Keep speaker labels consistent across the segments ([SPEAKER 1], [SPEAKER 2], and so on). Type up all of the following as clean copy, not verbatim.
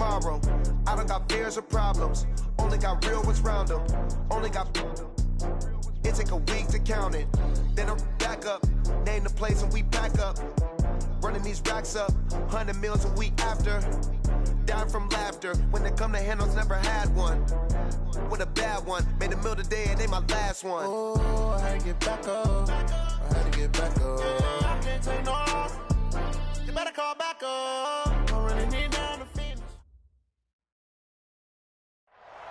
[SPEAKER 1] tomorrow. I don't got fears or problems. Only got real ones round them. Only got... It take a week to count it. Then I back up. Name the place and we pack up. Running these racks up. 100 meals a week after. Down from laughter. When they come to handles, never had one. With a bad one. Made a meal today and they my last one.
[SPEAKER 2] Oh, I had to get back up. I had to get back up. I can't take no loss. You better call back up. I really need down to finish.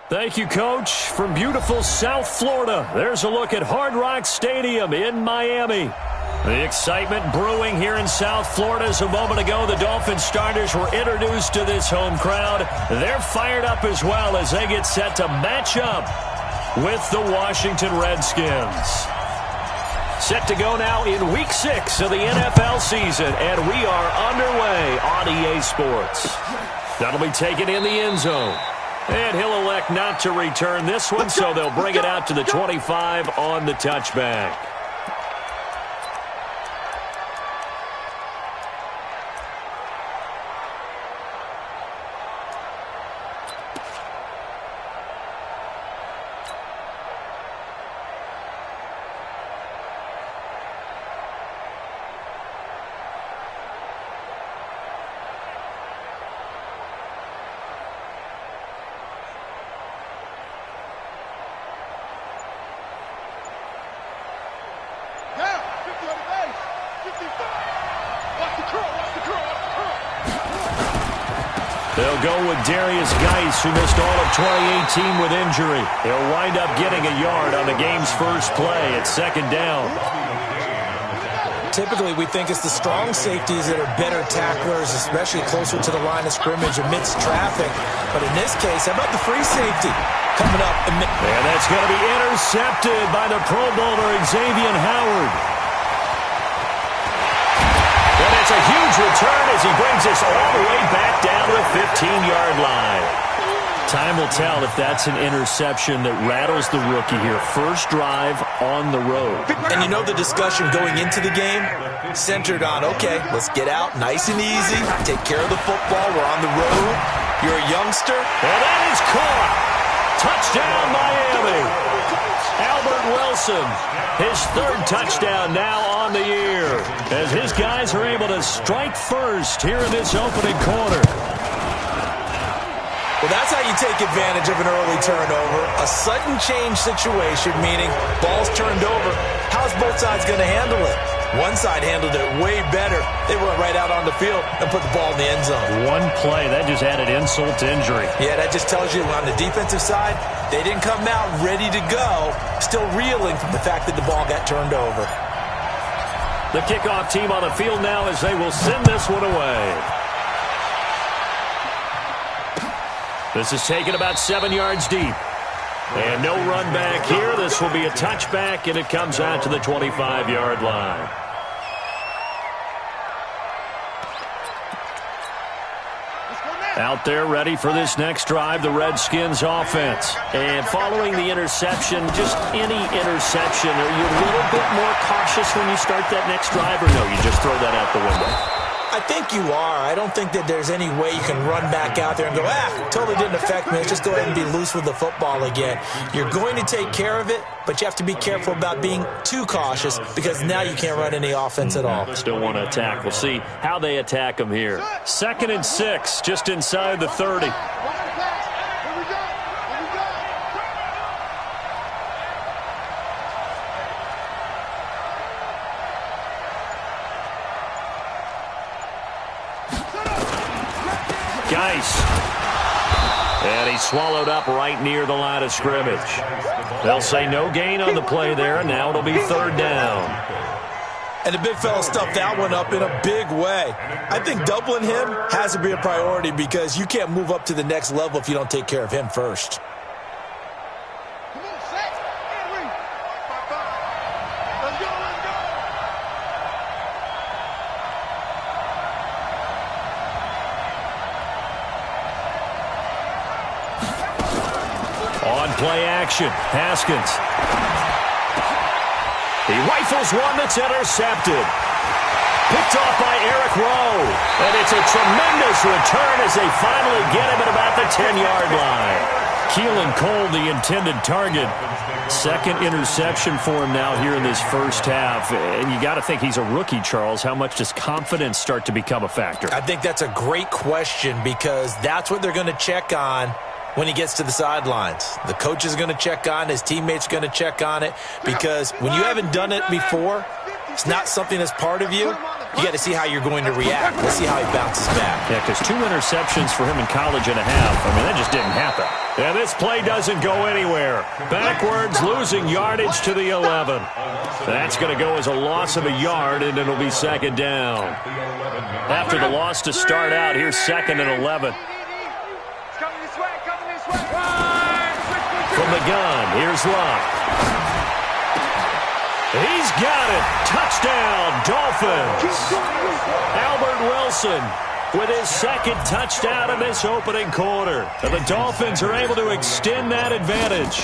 [SPEAKER 3] Thank you, Coach. From beautiful South Florida, there's a look at Hard Rock Stadium in Miami. The excitement brewing here in South Florida. As a moment ago, the Dolphins starters were introduced to this home crowd. They're fired up as well as they get set to match up with the Washington Redskins. Set to go now in Week 6 of the NFL season, and we are underway on EA Sports. That'll be taken in the end zone. And he'll elect not to return this one, so they'll bring it out to the 25 on the touchback. They'll go with Darius Geis, who missed all of 2018 with injury. He'll wind up getting a yard on the game's first play at second down.
[SPEAKER 4] Typically, we think it's the strong safeties that are better tacklers, especially closer to the line of scrimmage amidst traffic. But in this case, how about the free safety coming up? And
[SPEAKER 3] that's going to be intercepted by the Pro Bowler Xavier Howard. And it's a huge return as he brings us all the way back down to the 15-yard line. Time will tell if that's an interception that rattles the rookie here. First drive on the road.
[SPEAKER 4] And you know the discussion going into the game centered on, okay, let's get out nice and easy, take care of the football, we're on the road, you're a youngster.
[SPEAKER 3] And that is caught. Touchdown, Miami. Albert Wilson, his third touchdown now on the year, as his guys are able to strike first here in this opening quarter.
[SPEAKER 4] Well, that's how you take advantage of an early turnover. A sudden change situation, meaning ball's turned over. How's both sides going to handle it? One side handled it way better. They went right out on the field and put the ball in the end zone.
[SPEAKER 3] One play, that just added insult to injury.
[SPEAKER 4] Yeah, that just tells you on the defensive side, they didn't come out ready to go, still reeling from the fact that the ball got turned over.
[SPEAKER 3] The kickoff team on the field now as they will send this one away. This is taken about 7 yards deep. And no run back here. This will be a touchback, and it comes out to the 25-yard line. Out there ready for this next drive, the Redskins offense. And following the interception, just any interception, are you a little bit more cautious when you start that next drive, or no, you just throw that out the window?
[SPEAKER 4] I think you are. I don't think that there's any way you can run back out there and go, totally didn't affect me. Let's just go ahead and be loose with the football again. You're going to take care of it, but you have to be careful about being too cautious because now you can't run any offense at all.
[SPEAKER 3] Still want to attack. We'll see how they attack them here. 2nd and 6, just inside the 30. Geis. And he's swallowed up right near the line of scrimmage. They'll say no gain on the play there, and now it'll be 3rd down.
[SPEAKER 4] And the big fella stuffed that one up in a big way. I think doubling him has to be a priority because you can't move up to the next level if you don't take care of him first.
[SPEAKER 3] Play action. Haskins. He rifles one that's intercepted. Picked off by Eric Rowe. And it's a tremendous return as they finally get him at about the 10-yard line. Keelan Cole, the intended target. Second interception for him now here in this first half. And you got to think he's a rookie, Charles. How much does confidence start to become a factor?
[SPEAKER 4] I think that's a great question because that's what they're going to check on when he gets to the sidelines. The coach is going to check on it. His teammates are going to check on it because when you haven't done it before, it's not something that's part of you. You got to see how you're going to react. Let's see how he bounces back.
[SPEAKER 3] Yeah, because 2 interceptions for him in college and a half. I mean, that just didn't happen. Yeah, this play doesn't go anywhere. Backwards, losing yardage to the 11. That's going to go as a loss of a yard, and it'll be second down. After the loss to start out, here's 2nd and 11. From the gun, here's Luck. He's got it. Touchdown, Dolphins. Albert Wilson with his second touchdown in this opening quarter. And the Dolphins are able to extend that advantage.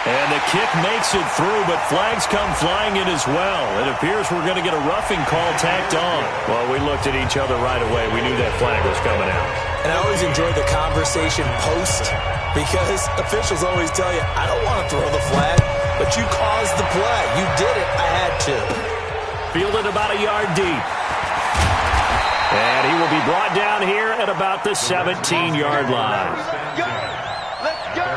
[SPEAKER 3] And the kick makes it through, but flags come flying in as well. It appears we're going to get a roughing call tacked on. Well, we looked at each other right away. We knew that flag was coming out.
[SPEAKER 4] And I always enjoy the conversation post because officials always tell you, I don't want to throw the flag, but you caused the play. You did it. I had to.
[SPEAKER 3] Fielded about a yard deep. And he will be brought down here at about the 17-yard line.
[SPEAKER 1] Let's go.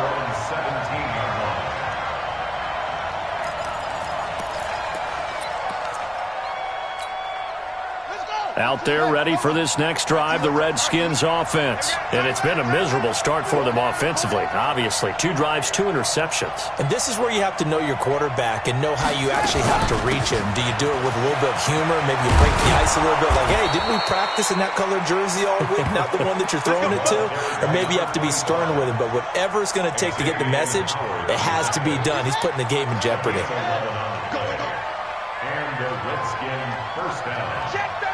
[SPEAKER 3] Out there ready for this next drive, the Redskins offense. And it's been a miserable start for them offensively, obviously. 2 drives, 2 interceptions.
[SPEAKER 4] And this is where you have to know your quarterback and know how you actually have to reach him. Do you do it with a little bit of humor? Maybe you break the ice a little bit like, hey, didn't we practice in that colored jersey all week, not the one that you're throwing it to? Or maybe you have to be stern with him. But whatever it's going to take to get the message, it has to be done. He's putting the game in jeopardy.
[SPEAKER 5] And the Redskin first down.
[SPEAKER 1] Check 37.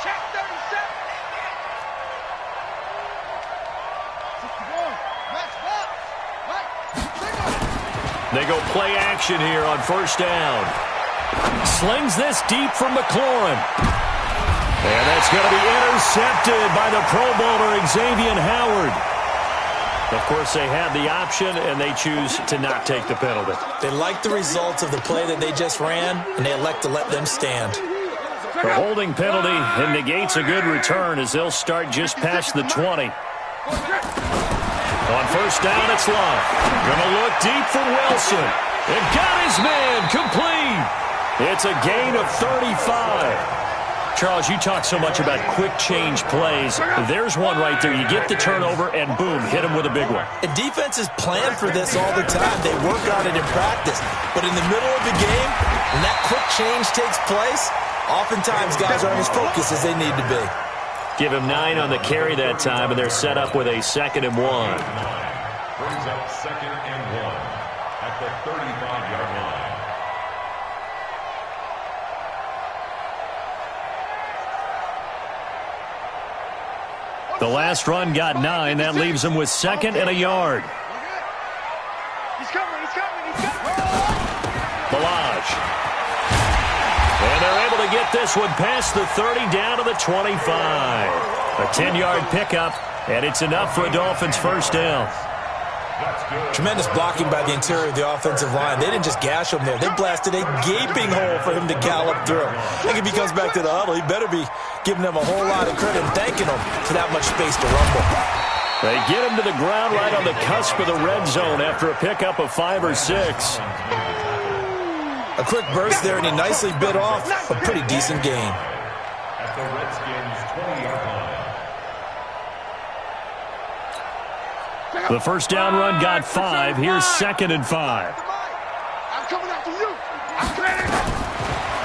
[SPEAKER 1] Check 37.
[SPEAKER 3] They go play action here on first down. Slings this deep from McLaurin. And that's going to be intercepted by the Pro Bowler Xavier Howard. Of course, they had the option, and they choose to not take the penalty.
[SPEAKER 4] They like the results of the play that they just ran, and they elect to let them stand.
[SPEAKER 3] The holding penalty negates a good return as they'll start just past the 20. On first down, it's Love. Going to look deep for Wilson. And got his man complete. It's a gain of 35. Charles, you talk so much about quick change plays. There's one right there. You get the turnover, and boom, hit him with a big one.
[SPEAKER 4] And defenses plan for this all the time. They work on it in practice. But in the middle of the game, when that quick change takes place, oftentimes guys aren't as focused as they need to be.
[SPEAKER 3] Give him 9 on the carry that time, and they're set up with a 2nd and 1.
[SPEAKER 5] Brings up 2nd and 1 at the 35-yard line.
[SPEAKER 3] The last run got 9. That leaves them with 2nd and a yard.
[SPEAKER 1] He's coming.
[SPEAKER 3] Balaj. And they're able to get this one past the 30 down to the 25. A 10-yard pickup, and it's enough for a Dolphins first down.
[SPEAKER 4] Tremendous blocking by the interior of the offensive line. They didn't just gash him there. They blasted a gaping hole for him to gallop through. I think if he comes back to the huddle, he better be giving them a whole lot of credit and thanking them for that much space to rumble.
[SPEAKER 3] They get him to the ground right on the cusp of the red zone after a pickup of 5 or 6.
[SPEAKER 4] A quick burst there, and he nicely bit off a pretty decent gain.
[SPEAKER 5] At the Redskins' 20-yard line.
[SPEAKER 3] The first down run got 5. Here's 2nd and 5.
[SPEAKER 1] I'm coming after you. I'm coming.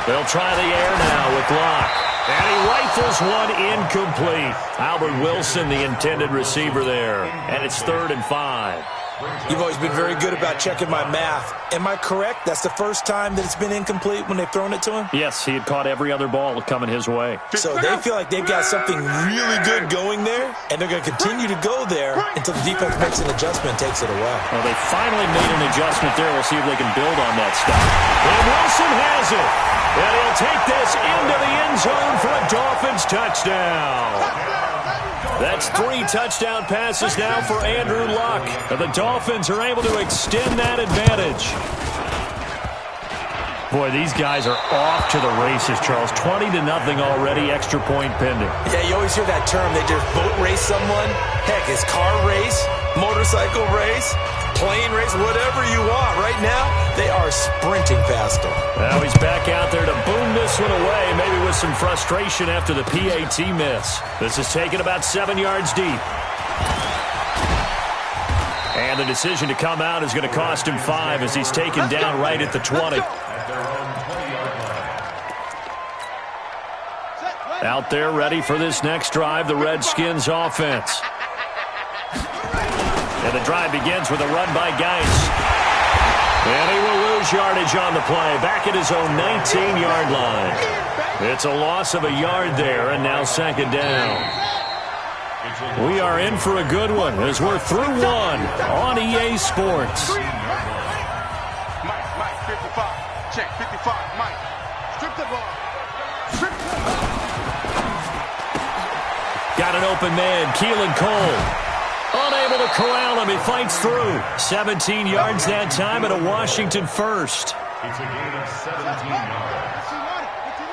[SPEAKER 3] They'll try the air now with Locke. And he rifles one incomplete. Albert Wilson, the intended receiver there. And it's 3rd and 5.
[SPEAKER 4] You've always been very good about checking my math. Am I correct? That's the first time that it's been incomplete when they've thrown it to him?
[SPEAKER 3] Yes, he had caught every other ball coming his way.
[SPEAKER 4] So they feel like they've got something really good going there, And they're going to continue to go there until the defense makes an adjustment and takes it away.
[SPEAKER 3] Well, they finally made an adjustment there. We'll see if they can build on that stuff. And Wilson has it. And he'll take this into the end zone for a Dolphins touchdown. That's 3 touchdown passes now for Andrew Luck. And the Dolphins are able to extend that advantage. Boy, these guys are off to the races, Charles. 20-0 already, extra point pending.
[SPEAKER 4] Yeah, you always hear that term. They just boat race someone. Heck, it's car race, motorcycle race, plane race, whatever you want. Right now, they are sprinting past them.
[SPEAKER 3] Now he's back out there to boom this one away, maybe with some frustration after the PAT miss. This is taken about 7 yards deep. And the decision to come out is going to cost him 5 as he's taken down right at the 20. Out there ready for this next drive, the Redskins offense. And the drive begins with a run by Geis. And he will lose yardage on the play, back at his own 19-yard line. It's a loss of a yard there, and now second down. We are in for a good one as we're through one on EA Sports.
[SPEAKER 6] Mike, 55. Check, 55, Mike. Strip the ball. Strip the ball.
[SPEAKER 3] Got an open man, Keelan Cole. Unable to corral him, he fights through. 17 yards that time and a Washington first.
[SPEAKER 5] It's a gain of 17 yards.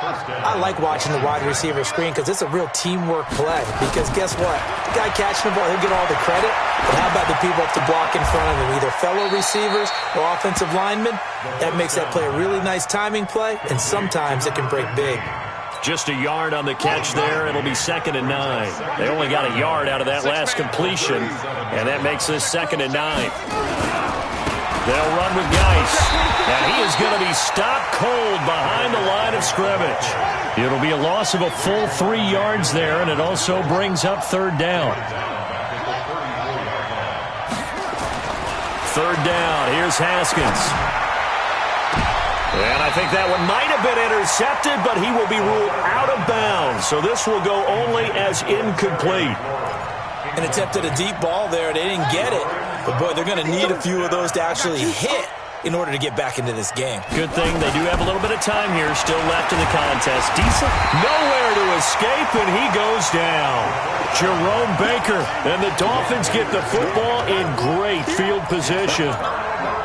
[SPEAKER 4] I like watching the wide receiver screen because it's a real teamwork play. Because guess what? The guy catching the ball, he'll get all the credit. But how about the people up to block in front of him? Either fellow receivers or offensive linemen. That makes that play a really nice timing play, and sometimes it can break big.
[SPEAKER 3] Just a yard on the catch there. It'll be 2nd and 9. They only got a yard out of that last completion, and that makes this 2nd and 9. They'll run with Geis, and he is going to be stopped cold behind the line of scrimmage. It'll be a loss of a full 3 yards there, and it also brings up 3rd down. 3rd down. Here's Haskins. And I think that one might have been intercepted, but he will be ruled out of bounds. So this will go only as incomplete.
[SPEAKER 4] An attempt at a deep ball there. They didn't get it. But, boy, they're going to need a few of those to actually hit in order to get back into this game.
[SPEAKER 3] Good thing they do have a little bit of time here still left in the contest. Decent. Nowhere to escape, and he goes down. Jerome Baker, and the Dolphins get the football in great field position.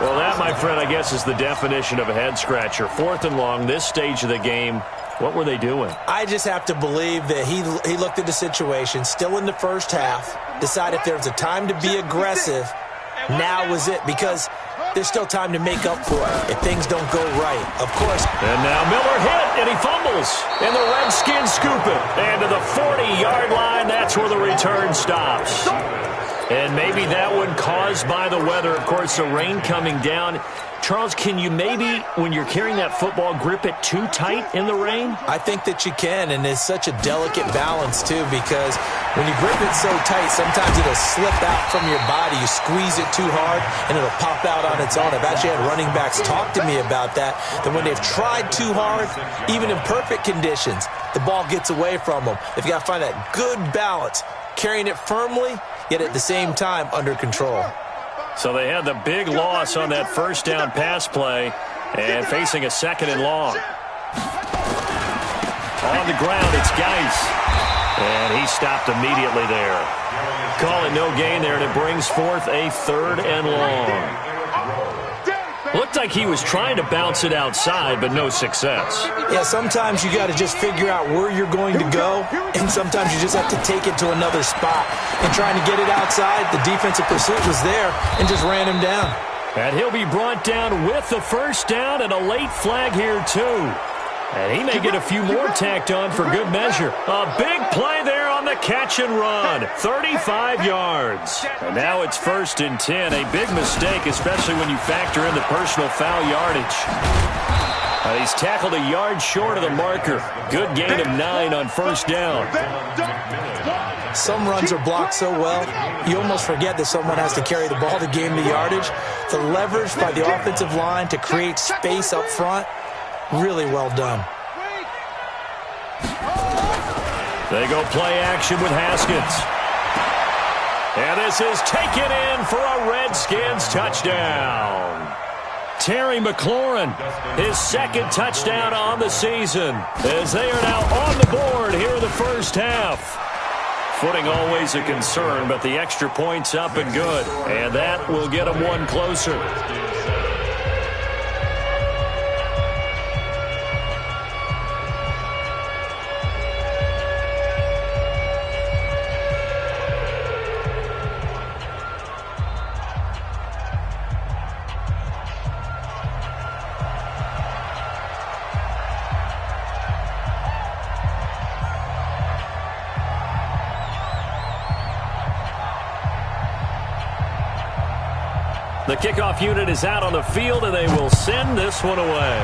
[SPEAKER 3] Well, that, my friend, I guess is the definition of a head-scratcher. 4th and long, this stage of the game. What were they doing?
[SPEAKER 4] I just have to believe that he looked at the situation, still in the first half, decided if there was a time to be aggressive, now was it, because there's still time to make up for it if things don't go right, of course.
[SPEAKER 3] And now Miller hit, and he fumbles. And the Redskins scoop it. And to the 40-yard line, that's where the return stops. And maybe that one caused by the weather. Of course, the rain coming down. Charles, can you maybe, when you're carrying that football, grip it too tight in the rain?
[SPEAKER 4] I think that you can, and it's such a delicate balance, too, because when you grip it so tight, sometimes it'll slip out from your body. You squeeze it too hard, and it'll pop out on its own. I've actually had running backs talk to me about that when they've tried too hard, even in perfect conditions, the ball gets away from them. They've got to find that good balance, carrying it firmly, yet at the same time under control.
[SPEAKER 3] So they had the big loss on that first down pass play and facing a 2nd and long. On the ground, it's Geis. And he stopped immediately there. Call it no gain there, and it brings forth a 3rd and long. Looked like he was trying to bounce it outside, but no success.
[SPEAKER 4] Yeah, sometimes you got to just figure out where you're going to go, and sometimes you just have to take it to another spot. And trying to get it outside, the defensive pursuit was there and just ran him down.
[SPEAKER 3] And he'll be brought down with the first down and a late flag here, too. And he may get a few more tacked on for good measure. A big play there on the catch and run. 35 yards. And now it's 1st and 10. A big mistake, especially when you factor in the personal foul yardage. He's tackled a yard short of the marker. Good gain of 9 on first down.
[SPEAKER 4] Some runs are blocked so well, you almost forget that someone has to carry the ball to gain the yardage. The leverage by the offensive line to create space up front, really well done.
[SPEAKER 3] They go play action with Haskins. And this is taken in for a Redskins touchdown. Terry McLaurin, his second touchdown on the season, as they are now on the board here in the first half. Footing always a concern, but the extra point's up and good, and that will get them one closer. The kickoff unit is out on the field, and they will send this one away.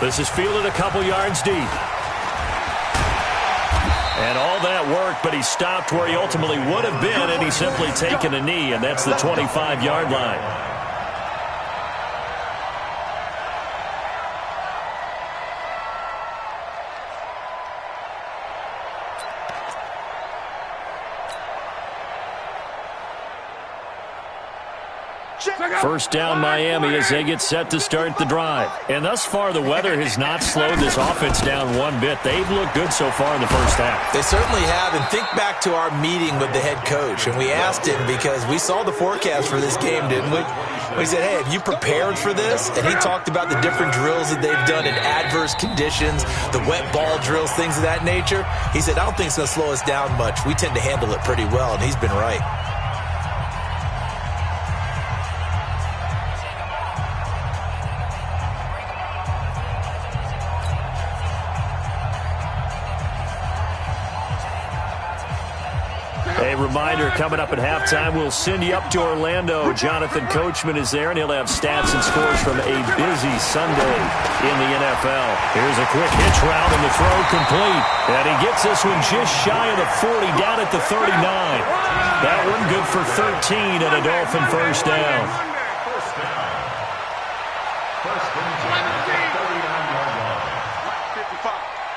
[SPEAKER 3] This is fielded a couple yards deep. And all that work, but he stopped where he ultimately would have been, and he's simply taken a knee, and that's the 25-yard line. First down Miami as they get set to start the drive. And thus far, the weather has not slowed this offense down one bit. They've looked good so far in the first half.
[SPEAKER 4] They certainly have. And think back to our meeting with the head coach. And we asked him because we saw the forecast for this game, didn't we? We said, hey, have you prepared for this? And he talked about the different drills that they've done in adverse conditions, the wet ball drills, things of that nature. He said, I don't think it's going to slow us down much. We tend to handle it pretty well, and he's been right.
[SPEAKER 3] A reminder, coming up at halftime, we'll send you up to Orlando. Jonathan Coachman is there, and he'll have stats and scores from a busy Sunday in the NFL. Here's a quick hitch route, and the throw complete. And he gets this one just shy of the 40, down at the 39. That one good for 13 and a Dolphin first down.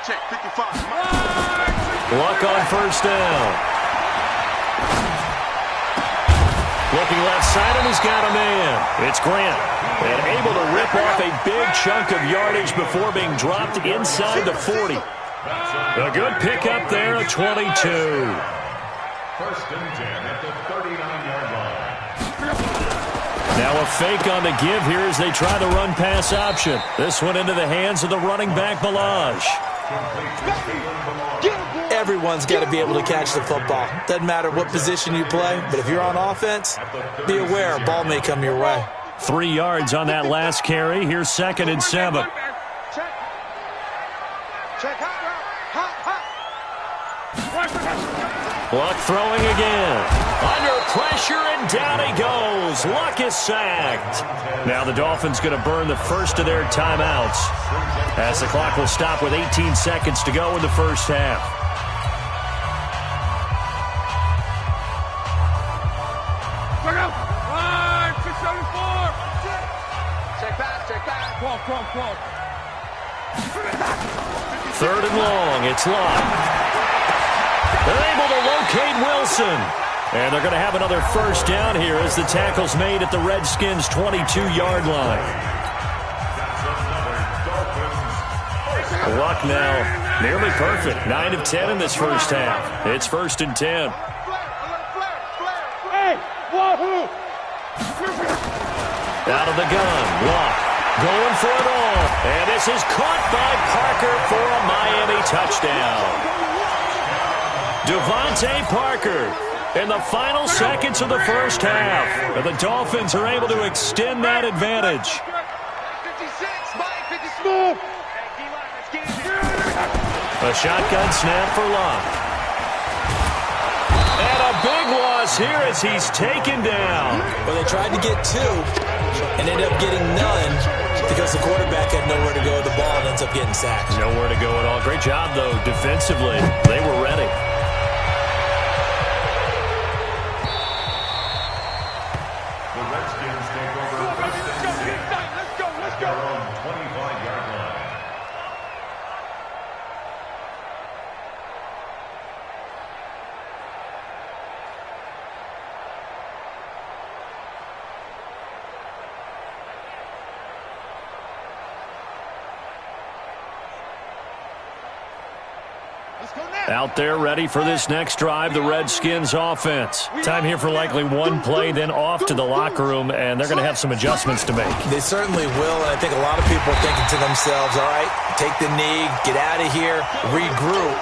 [SPEAKER 6] Check 55.
[SPEAKER 3] Luck on first down. Looking left side, and he's got a man. It's Grant. And able to rip off a big chunk of yardage before being dropped inside the 40. A good pickup there, a 22.
[SPEAKER 5] First and 10 at the 39-yard line.
[SPEAKER 3] Now a fake on the give here as they try the run-pass option. This one into the hands of the running back, Balaj.
[SPEAKER 4] Everyone's got to be able to catch the football. Doesn't matter what position you play, but if you're on offense, be aware a ball may come your way.
[SPEAKER 3] 3 yards on that last carry. Here's 2nd and 7. Luck throwing again. Under pressure, and down he goes. Luck is sacked. Now the Dolphins going to burn the first of their timeouts as the clock will stop with 18 seconds to go in the first half. Third and long. It's Locke. They're able to locate Wilson. And they're going to have another first down here as the tackle's made at the Redskins' 22-yard line. Luck now nearly perfect. 9 of 10 in this first half. It's 1st and 10. Out of the gun. Luck. Going for it all. And this is caught by Parker for a Miami touchdown. Devontae Parker in the final seconds of the first half. And the Dolphins are able to extend that advantage. A shotgun snap for Locke. And a big loss here as he's taken down.
[SPEAKER 4] Well, they tried to get 2 and ended up getting none because the quarterback had nowhere to go with the ball and ends up getting sacked.
[SPEAKER 3] Nowhere to go at all. Great job, though, defensively. They were ready.
[SPEAKER 5] The Redskins take over first and 10. Let's go. At their own 25-yard line.
[SPEAKER 3] Out there ready for this next drive, the Redskins offense. Time here for likely one play, then off to the locker room, and they're going to have some adjustments to make.
[SPEAKER 4] They certainly will, and I think a lot of people are thinking to themselves, all right, take the knee, get out of here, regroup.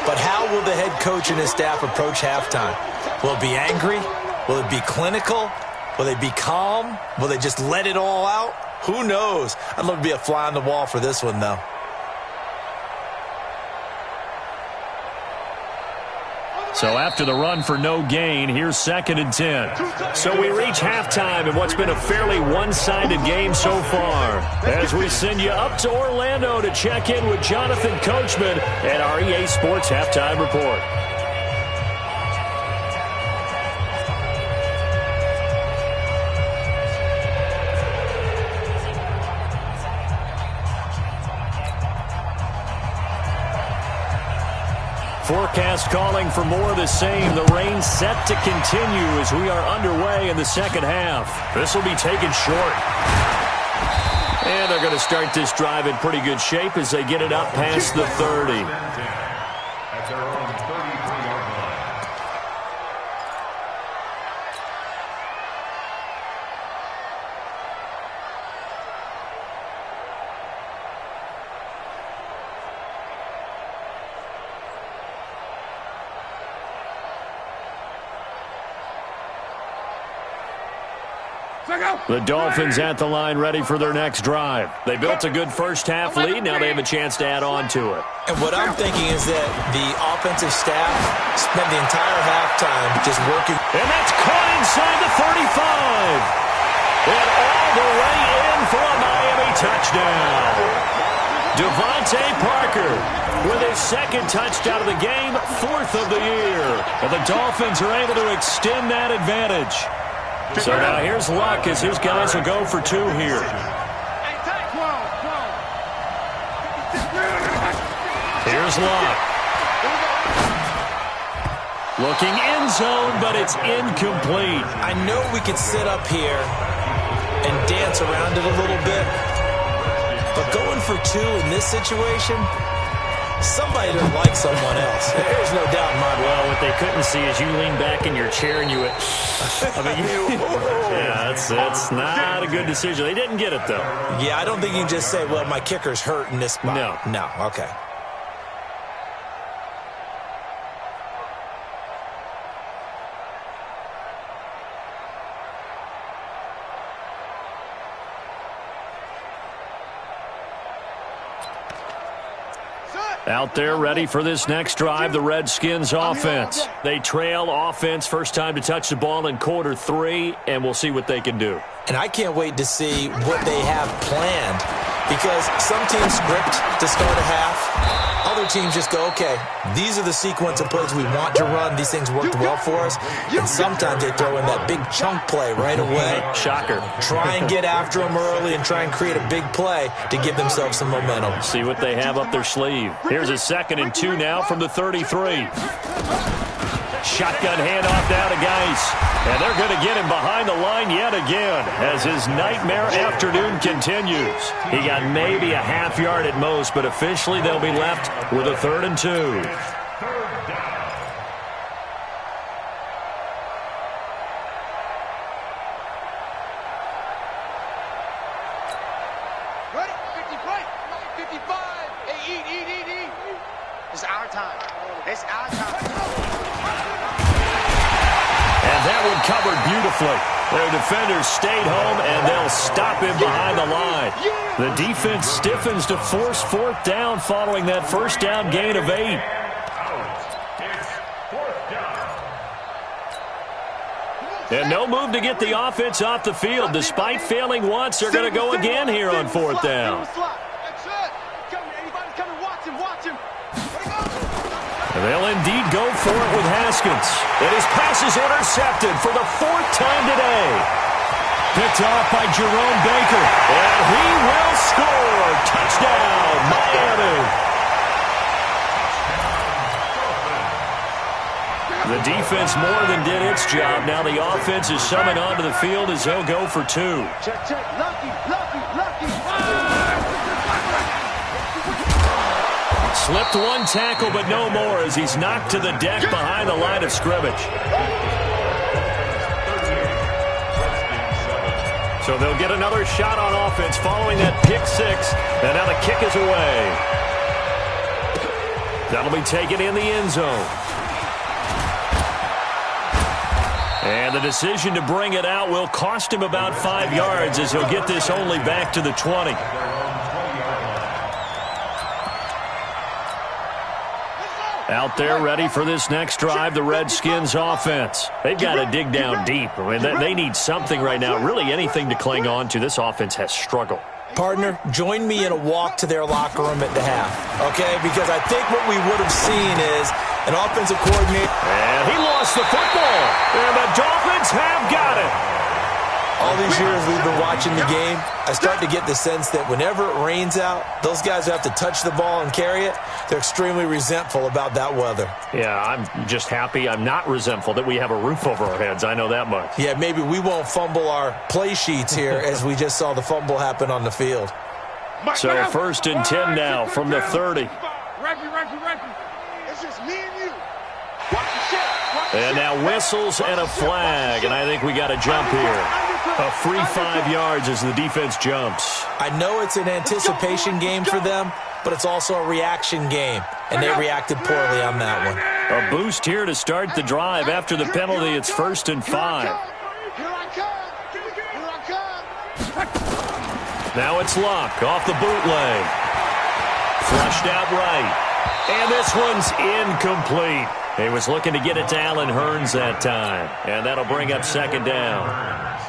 [SPEAKER 4] But how will the head coach and his staff approach halftime? Will it be angry? Will it be clinical? Will they be calm? Will they just let it all out? Who knows? I'd love to be a fly on the wall for this one, though.
[SPEAKER 3] So after the run for no gain, here's 2nd and 10. So we reach halftime in what's been a fairly one-sided game so far. As we send you up to Orlando to check in with Jonathan Coachman and our EA Sports Halftime Report. Forecast calling for more of the same. The rain set to continue as we are underway in the second half. This will be taken short. And they're going to start this drive in pretty good shape as they get it up past the 30.
[SPEAKER 5] At their own 33-yard line.
[SPEAKER 3] The Dolphins at the line ready for their next drive. They built a good first-half lead. Now they have a chance to add on to it.
[SPEAKER 4] And what I'm thinking is that the offensive staff spent the entire halftime just working.
[SPEAKER 3] And that's caught inside the 35. And all the way in for a Miami touchdown. Devontae Parker with his 2nd touchdown of the game, 4th of the year. And the Dolphins are able to extend that advantage. So now here's Luck as his guys will go for 2 here. Here's Luck. Looking end zone, but it's incomplete.
[SPEAKER 4] I know we could sit up here and dance around it a little bit, but going for 2 in this situation, somebody doesn't like someone else. There's no doubt in my mind.
[SPEAKER 3] Well, what they couldn't see is you lean back in your chair and you went, yeah, that's not a good decision. They didn't get it, though.
[SPEAKER 4] Yeah, I don't think you can just say, well, my kicker's hurt in this spot. No, okay.
[SPEAKER 3] Out there ready for this next drive, the Redskins offense. They trail offense, first time to touch the ball in quarter 3, and we'll see what they can do.
[SPEAKER 4] And I can't wait to see what they have planned, because some teams script to start a half. Other teams just go, okay, these are the sequence of plays we want to run. These things worked well for us. And sometimes they throw in that big chunk play right away.
[SPEAKER 3] Shocker.
[SPEAKER 4] Try and get after them early and try and create a big play to give themselves some momentum.
[SPEAKER 3] See what they have up their sleeve. Here's a 2nd and 2 now from the 33. Shotgun handoff now to Geis. And they're going to get him behind the line yet again as his nightmare afternoon continues. He got maybe a half yard at most, but officially they'll be left with a 3rd and 2.
[SPEAKER 6] Ready? 55. Hey, eat. It's our time. It's our time.
[SPEAKER 3] And that one covered beautifully. Their defenders stayed home, and they'll stop him behind the line. The defense stiffens to force 4th down following that first down gain of 8. And no move to get the offense off the field. Despite failing once, they're going to go again here on 4th down. They'll indeed go for it with Haskins. And his pass is intercepted for the 4th time today. Picked off by Jerome Baker. And he will score. Touchdown, Miami. The defense more than did its job. Now the offense is summing onto the field as they'll go for 2.
[SPEAKER 6] Check. Lucky.
[SPEAKER 3] Slipped one tackle, but no more as he's knocked to the deck behind the line of scrimmage. So they'll get another shot on offense following that pick six. And now the kick is away. That'll be taken in the end zone. And the decision to bring it out will cost him about 5 yards as he'll get this only back to the 20. Out there ready for this next drive, the Redskins offense. They've got to dig down deep. I mean, they need something right now, really anything to cling on to. This offense has struggled.
[SPEAKER 4] Partner, join me in a walk to their locker room at the half, okay? Because I think what we would have seen is an offensive coordinator.
[SPEAKER 3] And he lost the football. And the Dolphins have got it.
[SPEAKER 4] All these years we've been watching the game, I start to get the sense that whenever it rains out, those guys who have to touch the ball and carry it, they're extremely resentful about that weather.
[SPEAKER 3] Yeah, I'm just happy I'm not resentful that we have a roof over our heads. I know that much.
[SPEAKER 4] Yeah, maybe we won't fumble our play sheets here as we just saw the fumble happen on the field.
[SPEAKER 3] So 1st and 10 now from the 30.
[SPEAKER 6] It's just me and you.
[SPEAKER 3] And now whistles and a flag, and I think we got a jump here. A free 5 yards as the defense jumps.
[SPEAKER 4] I know it's an anticipation game for them, but it's also a reaction game, and they reacted poorly on that one.
[SPEAKER 3] A boost here to start the drive. After the penalty, it's 1st and 5. Now it's Luck off the bootleg. Flushed out right. And this one's incomplete. He was looking to get it to Allen Hurns that time. And that'll bring up 2nd down.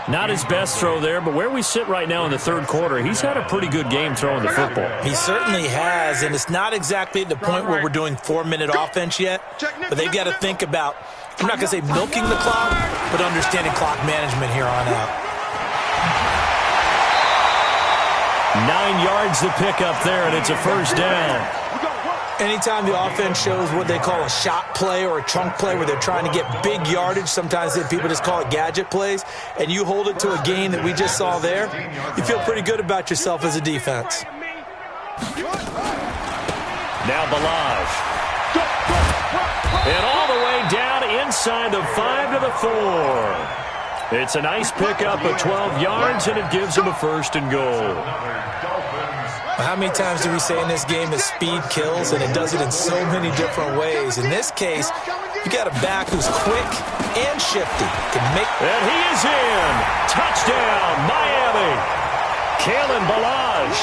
[SPEAKER 3] Not his best throw there, but where we sit right now in the 3rd quarter, he's had a pretty good game throwing the football.
[SPEAKER 4] He certainly has, and it's not exactly at the point where we're doing 4-minute offense yet, but they've got to think about, I'm not going to say milking the clock, but understanding clock management here on out.
[SPEAKER 3] 9 yards to pick up there, and it's a 1st down.
[SPEAKER 4] Anytime the offense shows what they call a shot play or a chunk play where they're trying to get big yardage, sometimes people just call it gadget plays, and you hold it to a gain that we just saw there, you feel pretty good about yourself as a defense.
[SPEAKER 3] Now Balaj. And all the way down inside the 5 to the 4. It's a nice pickup of 12 yards, and it gives him a 1st and goal.
[SPEAKER 4] How many times do we say in this game that speed kills, and it does it in so many different ways? In this case, you got a back who's quick and shifty.
[SPEAKER 3] And he is in. Touchdown, Miami. Kalen Balaj,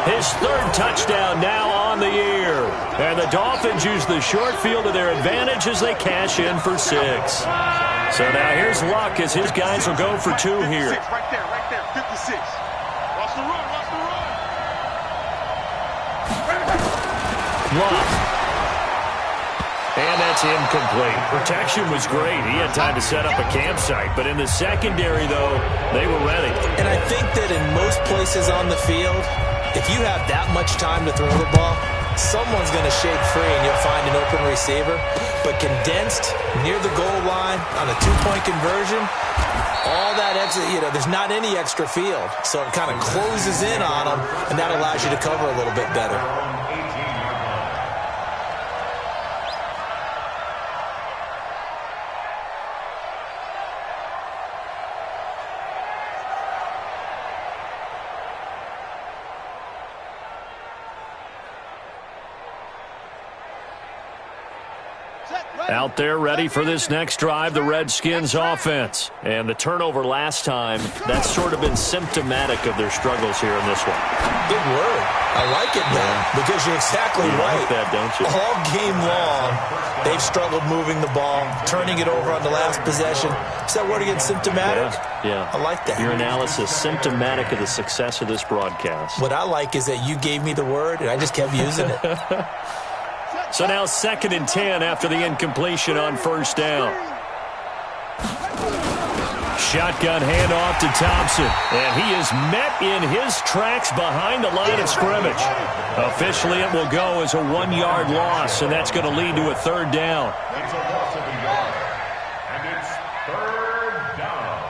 [SPEAKER 3] his 3rd touchdown now on the year. And the Dolphins use the short field to their advantage as they cash in for 6. So now here's Luck as his guys will go for 2 here.
[SPEAKER 6] Right there, 56. Watch the run.
[SPEAKER 3] Luck. And that's incomplete. Protection was great. He had time to set up a campsite. But in the secondary, though, they were ready.
[SPEAKER 4] And I think that in most places on the field, if you have that much time to throw the ball, someone's going to shake free and you'll find an open receiver. But condensed near the goal line on a 2-point conversion, all that extra, there's not any extra field. So it kind of closes in on them, and that allows you to cover a little bit better.
[SPEAKER 3] Out there ready for this next drive, the Redskins offense. And the turnover last time, that's sort of been symptomatic of their struggles here in this one.
[SPEAKER 4] Good word. I like it now because you're exactly right.
[SPEAKER 3] Like that, don't you?
[SPEAKER 4] All game long, they've struggled moving the ball, turning it over on the last possession. Is that word again, symptomatic?
[SPEAKER 3] Yeah.
[SPEAKER 4] I like that.
[SPEAKER 3] Your analysis, symptomatic of the success of this broadcast.
[SPEAKER 4] What I like is that you gave me the word, and I just kept using it.
[SPEAKER 3] So now 2nd and 10 after the incompletion on 1st down. Shotgun handoff to Thompson. And he is met in his tracks behind the line of scrimmage. Officially, it will go as a 1-yard loss, and that's going to lead to a 3rd down.
[SPEAKER 5] It's a loss of a yard. And it's 3rd down.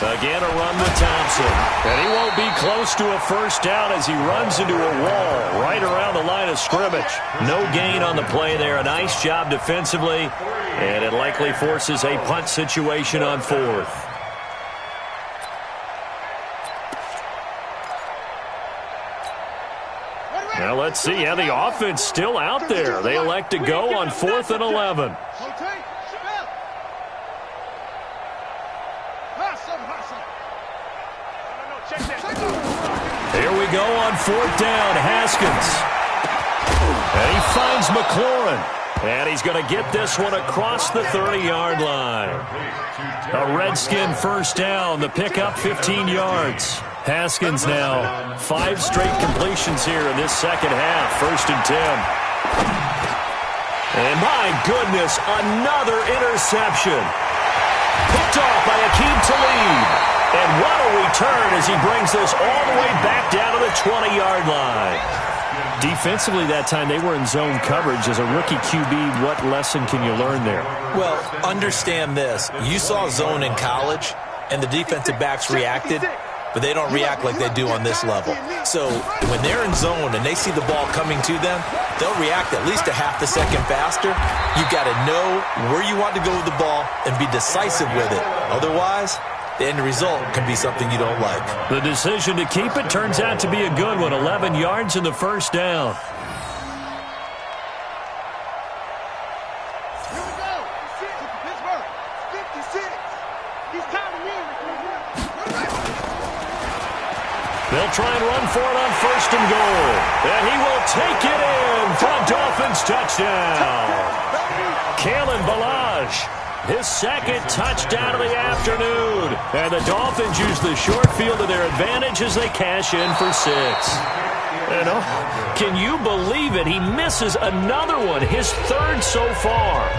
[SPEAKER 3] Again, a run with Thompson. And he won't be close to a first down as he runs into a wall right around the line of scrimmage. No gain on the play there. A nice job defensively. And it likely forces a punt situation on fourth. Now let's see. Yeah, the offense still out there. They elect to go on 4th and 11. Here we go on 4th down. Haskins. And he finds McLaurin. And he's going to get this one across the 30-yard line. A Redskin first down. The pickup 15 yards. Haskins now 5 straight completions here in this second half. 1st and 10. And my goodness, another interception. Picked off by Erk Talib. And what a return as he brings this all the way back down to the 20-yard line. Defensively that time, they were in zone coverage. As a rookie QB, what lesson can you learn there? Well, understand this. You saw zone in college, and the defensive backs reacted, but they don't react like they do on this level. So when they're in zone and they see the ball coming to them, they'll react at least a half the second faster. You've got to know where you want to go with the ball and be decisive with it. Otherwise, the end result can be something you don't like. The decision to keep it turns out to be a good one. 11 yards in the first down.
[SPEAKER 6] Here we go. Pittsburgh. 56. He's time to win.
[SPEAKER 3] They'll try and run for it on 1st and goal. And he will take it in for a Dolphins touchdown. Kalen Ballage. His second touchdown of the afternoon. And the Dolphins use the short field to their advantage as they cash in for 6. And can you believe it? He misses another one, his 3rd so far.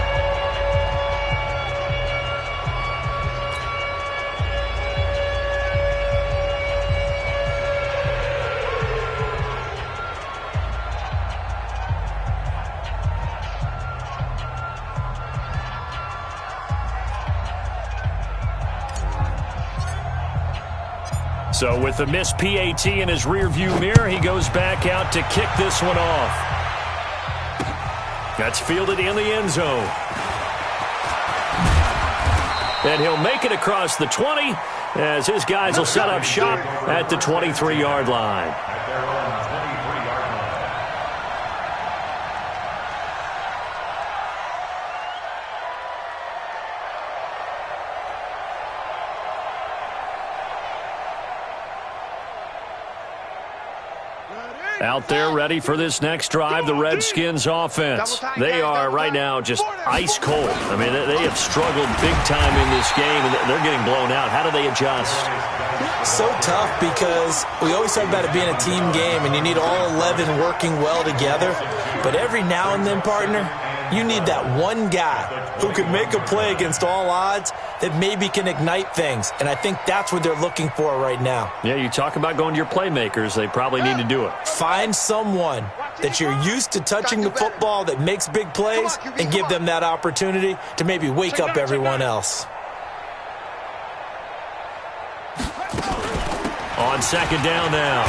[SPEAKER 3] So with the missed PAT in his rearview mirror, he goes back out to kick this one off. That's fielded in the end zone. And he'll make it across the 20 as his guys will set up shop at the 23-yard line. Out there ready for this next drive, the Redskins offense. They are right now just ice cold. I mean, they have struggled big time in this game, and they're getting blown out. How do they adjust? So tough because we always talk about it being a team game, and you need all 11 working well together. But every now and then, partner, you need that one guy who can make a play against all odds that maybe can ignite things. And I think that's what they're looking for right now. Yeah, you talk about going to your playmakers. They probably need to do it. Find someone that you're used to touching the football that makes big plays and give them that opportunity to maybe wake up everyone else. On 2nd down now,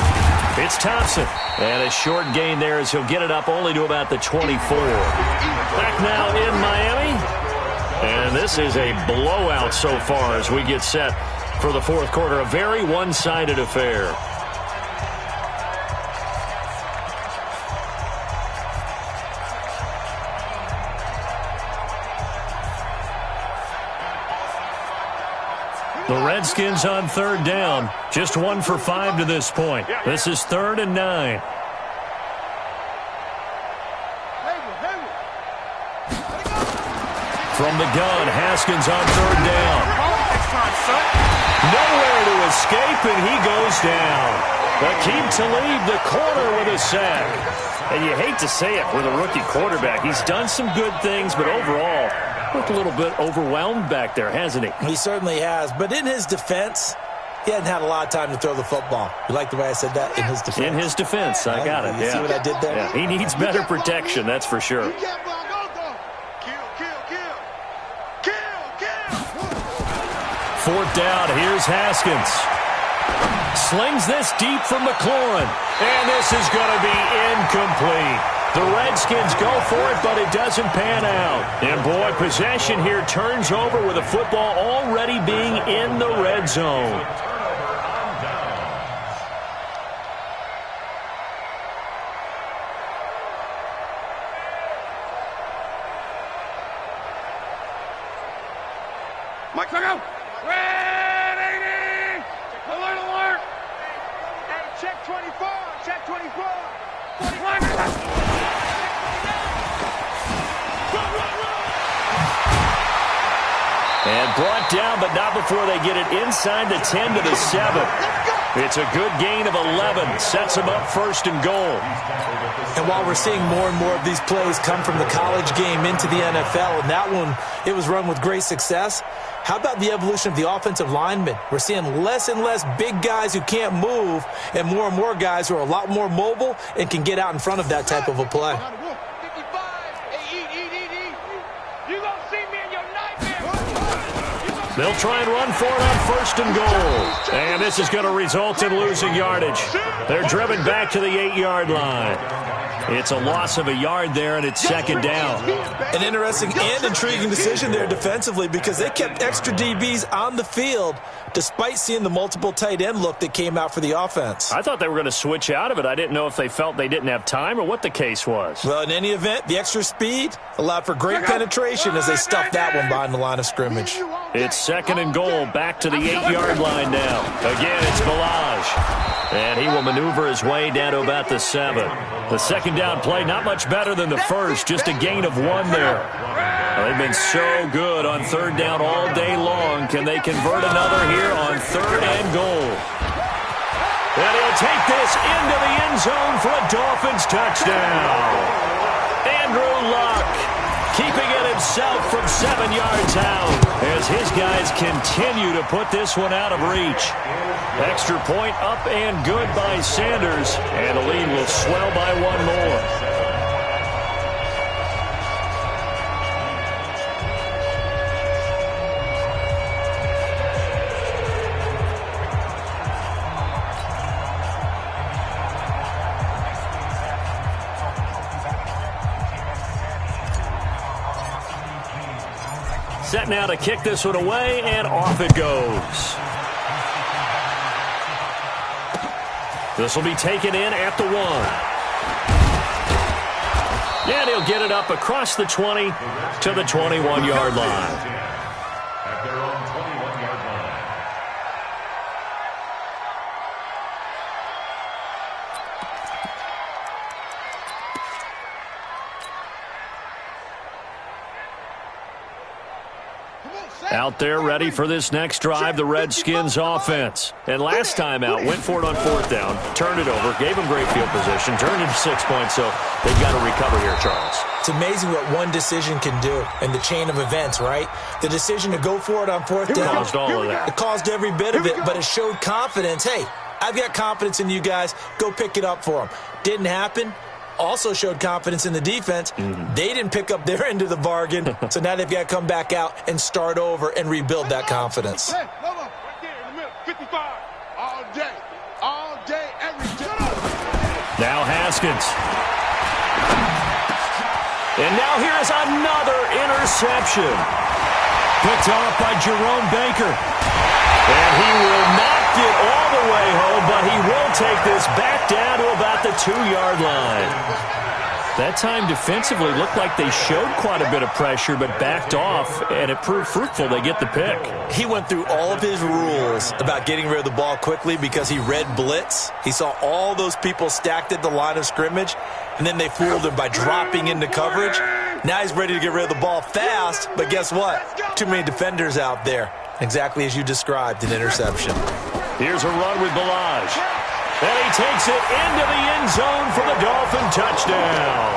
[SPEAKER 3] it's Thompson. And a short gain there as he'll get it up only to about the 24. Back now in Miami. And this is a blowout so far as we get set for the 4th quarter. A very one-sided affair. The Redskins on 3rd down. Just 1 for 5 to this point. This is 3rd and 9. From the gun, Haskins on 3rd down. Nowhere to escape, and he goes down. Erk Talib, the corner, with a sack. And you hate to say it with a rookie quarterback. He's done some good things, but overall, looked a little bit overwhelmed back there, hasn't he? He certainly has. But in his defense, he hadn't had a lot of time to throw the football. You like the way I said that? In his defense. In his defense. I got it.
[SPEAKER 6] You see what I did there?
[SPEAKER 3] Yeah. He needs better protection, that's for sure. 4th down. Here's Haskins. Slings this deep from McLaurin. And this is going to be incomplete. The Redskins go for it, but it doesn't pan out. And, boy, possession here turns over with the football already being in the red zone.
[SPEAKER 6] Mike, look out! Red 80! Alert, alert! Hey, check 24! Check 24!
[SPEAKER 3] And brought down, but not before they get it inside the 10 to the 7. It's a good gain of 11. Sets them up 1st and goal.
[SPEAKER 4] And while we're seeing more and more of these plays come from the college game into the NFL, and that one, it was run with great success, how about the evolution of the offensive linemen? We're seeing less and less big guys who can't move and more guys who are a lot more mobile and can get out in front of that type of a play.
[SPEAKER 3] They'll try and run for it on 1st and goal. And this is going to result in losing yardage. They're driven back to the 8-yard line. It's a loss of a yard there, and it's 2nd down.
[SPEAKER 4] An interesting and intriguing decision there defensively because they kept extra DBs on the field despite seeing the multiple tight end look that came out for the offense.
[SPEAKER 3] I thought they were going to switch out of it. I didn't know if they felt they didn't have time or what the case was.
[SPEAKER 4] Well, in any event, the extra speed allowed for great penetration as they stuffed that one behind the line of scrimmage.
[SPEAKER 3] It's 2nd and goal, back to the 8-yard line now. Again, it's Balaj. And he will maneuver his way down to about the 7. The 2nd down play, not much better than the first, just a gain of 1 there. They've been so good on 3rd down all day long. Can they convert another here on 3rd and goal? And he'll take this into the end zone for a Dolphins touchdown. Andrew Luck keeping it himself from 7 yards out as his guys continue to put this one out of reach. Extra point up and good by Sanders, and the lead will swell by 1 more. Set now to kick this one away, and off it goes. This will be taken in at the 1. And he'll get it up across the 20 to the 21-yard line.
[SPEAKER 5] At their own 21-yard line.
[SPEAKER 3] Out there ready for this next drive, the Redskins offense. And last time out, went for it on 4th down, turned it over, gave them great field position, turned it to 6 points, so they've got to recover here, Charles.
[SPEAKER 4] It's amazing what one decision can do in the chain of events, right? The decision to go for it on 4th down.
[SPEAKER 3] Caused all of that.
[SPEAKER 4] It caused every bit of it, but it showed confidence. Hey, I've got confidence in you guys. Go pick it up for them. Didn't happen. Also showed confidence in the defense. They didn't pick up their end of the bargain, so now they've got to come back out and start over and rebuild that confidence.
[SPEAKER 6] Hey, right there in the middle, 55, all day, every day.
[SPEAKER 3] Now Haskins. And now here's another interception. Picked off by Jerome Baker. And he will not get all the way home, but he will take this back down to about the 2-yard line. That time defensively looked like they showed quite a bit of pressure, but backed off, and it proved fruitful. They get the pick.
[SPEAKER 4] He went through all of his rules about getting rid of the ball quickly because he read blitz. He saw all those people stacked at the line of scrimmage, and then they fooled him by dropping into coverage. Now he's ready to get rid of the ball fast, but guess what? Too many defenders out there. Exactly as you described, an interception.
[SPEAKER 3] Here's a run with Balaj. And he takes it into the end zone for the Dolphin touchdown.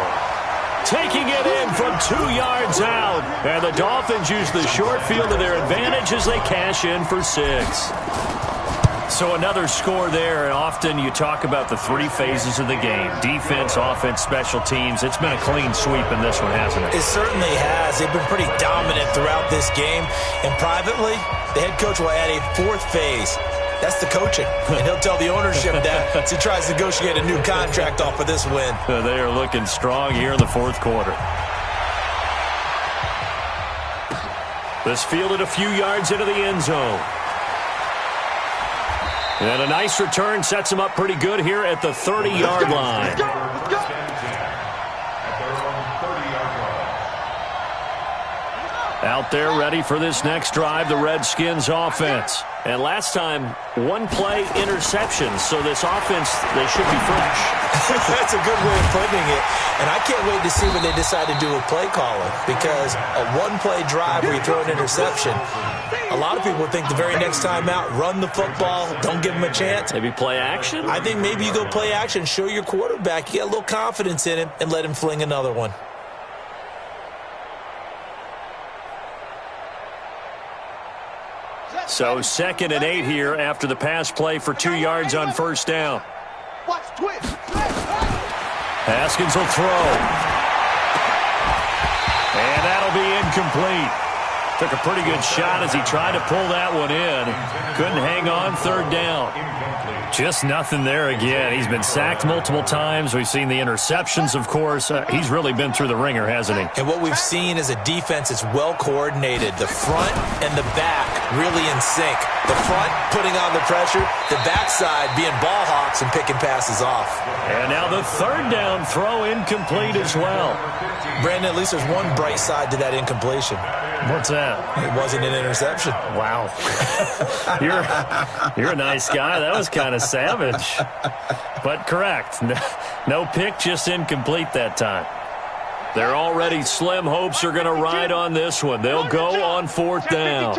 [SPEAKER 3] Taking it in from 2 yards out. And the Dolphins use the short field to their advantage as they cash in for 6. So another score there, and often you talk about the three phases of the game: defense, offense, special teams. It's been a clean sweep in this one, hasn't it?
[SPEAKER 4] It certainly has. They've been pretty dominant throughout this game. And privately, the head coach will add a fourth phase. That's the coaching. And he'll tell the ownership that as he tries to negotiate a new contract off of this win.
[SPEAKER 3] They are looking strong here in the fourth quarter. This fielded a few yards into the end zone. And a nice return sets him up pretty good here at the 30-yard line. Out there ready for this next drive, the Redskins offense. And last time, one-play interception. So this offense, they should be fresh.
[SPEAKER 4] That's a good way of putting it. And I can't wait to see what they decide to do with play calling. Because a one-play drive where you throw an interception, a lot of people think the very next time out, run the football, don't give them a chance.
[SPEAKER 3] Maybe play action?
[SPEAKER 4] I think maybe you go play action, show your quarterback, you get a little confidence in him, and let him fling another one.
[SPEAKER 3] So 2nd and 8 here after the pass play for 2 yards on first down.
[SPEAKER 6] Watch twist.
[SPEAKER 3] Haskins will throw. And that'll be incomplete. Took a pretty good shot as he tried to pull that one in. Couldn't hang on, third down. Just nothing there again. He's been sacked multiple times. We've seen the interceptions, of course. He's really been through the ringer, hasn't he?
[SPEAKER 4] And what we've seen is a defense that's well coordinated. The front and the back really in sync. The front putting on the pressure, the backside being ball hawks and picking passes off.
[SPEAKER 3] And now the third down throw incomplete as well.
[SPEAKER 4] Brandon, at least there's one bright side to that incompletion.
[SPEAKER 3] What's that?
[SPEAKER 4] It wasn't an interception.
[SPEAKER 3] Wow. You're a nice guy. That was kind of savage. But correct. No pick, just incomplete that time. Their already slim hopes are going to ride on this one. They'll go on fourth down.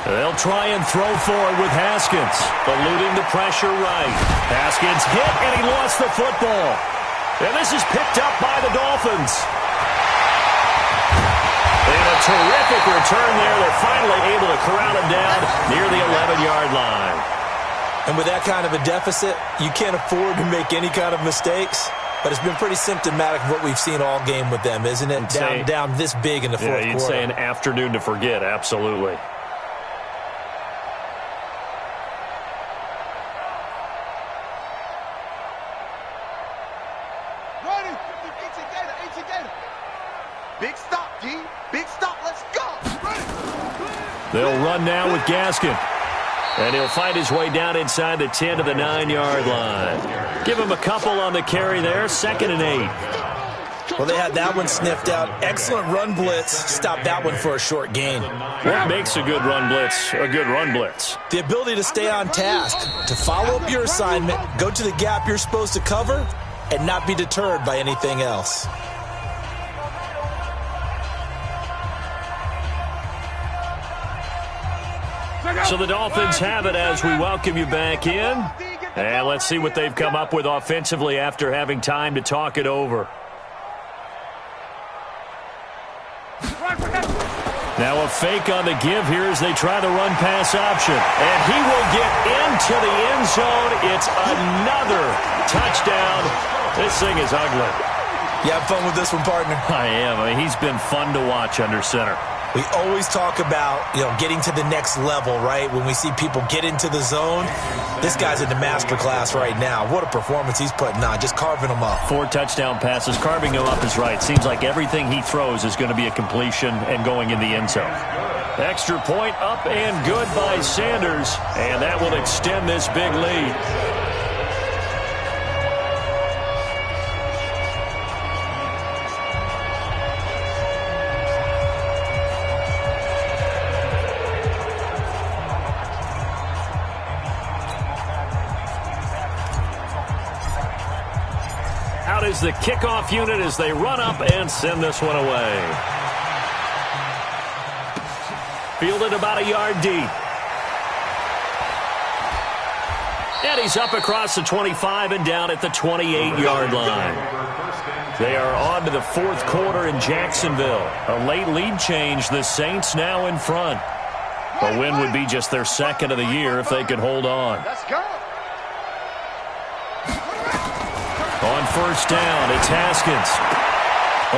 [SPEAKER 3] They'll try and throw forward with Haskins, eluding the pressure right. Haskins hit, and he lost the football. And this is picked up by the Dolphins. And a terrific return there. They're finally able to corral him down near the 11-yard line.
[SPEAKER 4] And with that kind of a deficit, you can't afford to make any kind of mistakes. But it's been pretty symptomatic of what we've seen all game with them, isn't it? Down this big in the fourth quarter.
[SPEAKER 3] Yeah, you'd say an afternoon to forget, absolutely.
[SPEAKER 6] Big stop, G. Big stop. Let's go.
[SPEAKER 3] They'll run now with Gaskin. And he'll find his way down inside the 10 to the 9-yard line. Give him a couple on the carry there. 2nd and 8.
[SPEAKER 4] Well, they had that one sniffed out. Excellent run blitz. Stop that one for a short gain.
[SPEAKER 3] What makes a good run blitz a good run blitz?
[SPEAKER 4] The ability to stay on task, to follow up your assignment, go to the gap you're supposed to cover, and not be deterred by anything else.
[SPEAKER 3] So the Dolphins have it as we welcome you back in. And let's see what they've come up with offensively after having time to talk it over. Now a fake on the give here as they try the run-pass option. And he will get into the end zone. It's another touchdown. This thing is ugly.
[SPEAKER 4] You have fun with this one, partner?
[SPEAKER 3] I am. I mean, he's been fun to watch under center.
[SPEAKER 4] We always talk about, getting to the next level, right? When we see people get into the zone, this guy's in the master class right now. What a performance he's putting on, just carving them up. 4
[SPEAKER 3] touchdown passes. Carving him up is right. Seems like everything he throws is going to be a completion and going in the end zone. Extra point up and good by Sanders, and that will extend this big lead. Is the kickoff unit as they run up and send this one away. Fielded about a yard deep. And And he's up across the 25 and down at the 28-yard line. They are on to the fourth quarter in Jacksonville. A late lead change. The Saints now in front. A win would be just their second of the year if they could hold on.
[SPEAKER 6] Let's go.
[SPEAKER 3] On first down, it's Haskins.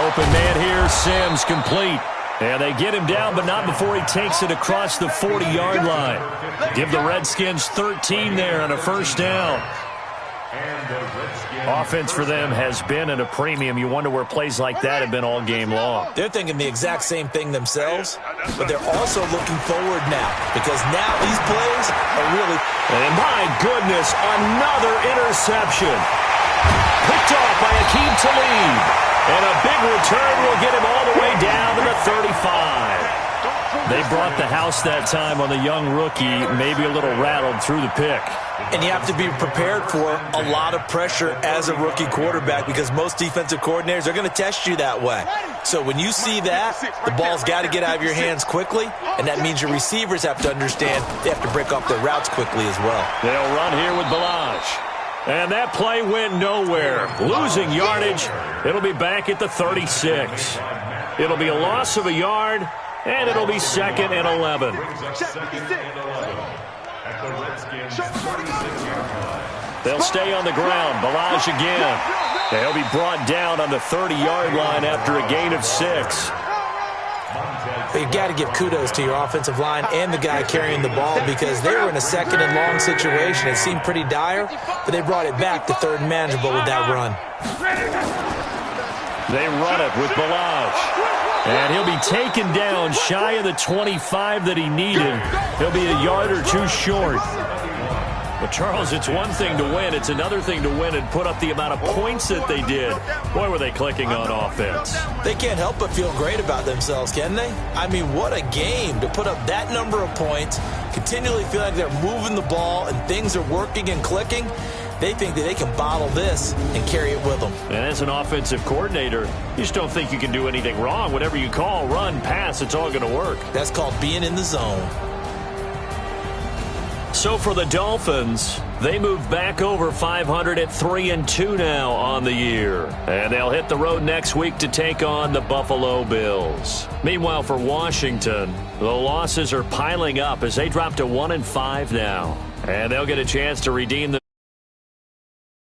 [SPEAKER 3] Open man here, Sims, complete. And they get him down, but not before he takes it across the 40-yard line. Give the Redskins 13 there on a first down. Offense for them has been at a premium. You wonder where plays like that have been all game long.
[SPEAKER 4] They're thinking the exact same thing themselves, but they're also looking forward now because now these plays are really...
[SPEAKER 3] And my goodness, another interception. Picked off by Akeem Talib. And a big return will get him all the way down to the 35. They brought the house that time on the young rookie, maybe a little rattled through the pick.
[SPEAKER 4] And you have to be prepared for a lot of pressure as a rookie quarterback because most defensive coordinators are going to test you that way. So when you see that, the ball's got to get out of your hands quickly, and that means your receivers have to understand they have to break off their routes quickly as well.
[SPEAKER 3] They'll run here with Balaj. And that play went nowhere. Losing yardage. It'll be back at the 36. It'll be a loss of a yard, and it'll be 2nd and 11. They'll stay on the ground. Balaj again. They'll be brought down on the 30-yard line after a gain of 6.
[SPEAKER 4] But you've got to give kudos to your offensive line and the guy carrying the ball because they were in a 2nd and long situation. It seemed pretty dire, but they brought it back to 3rd and manageable with that run.
[SPEAKER 3] They run it with Balaj. And he'll be taken down shy of the 25 that he needed. He'll be a yard or two short. But, Charles, it's one thing to win. It's another thing to win and put up the amount of points that they did. Boy, were they clicking on offense.
[SPEAKER 4] They can't help but feel great about themselves, can they? I mean, what a game to put up that number of points, continually feel like they're moving the ball and things are working and clicking. They think that they can bottle this and carry it with them.
[SPEAKER 3] And as an offensive coordinator, you just don't think you can do anything wrong. Whatever you call, run, pass, it's all going to work.
[SPEAKER 4] That's called being in the zone.
[SPEAKER 3] So for the Dolphins, they move back over 500 at 3-2 now on the year. And they'll hit the road next week to take on the Buffalo Bills. Meanwhile, for Washington, the losses are piling up as they drop to 1-5 now. And they'll get a chance to redeem themselves.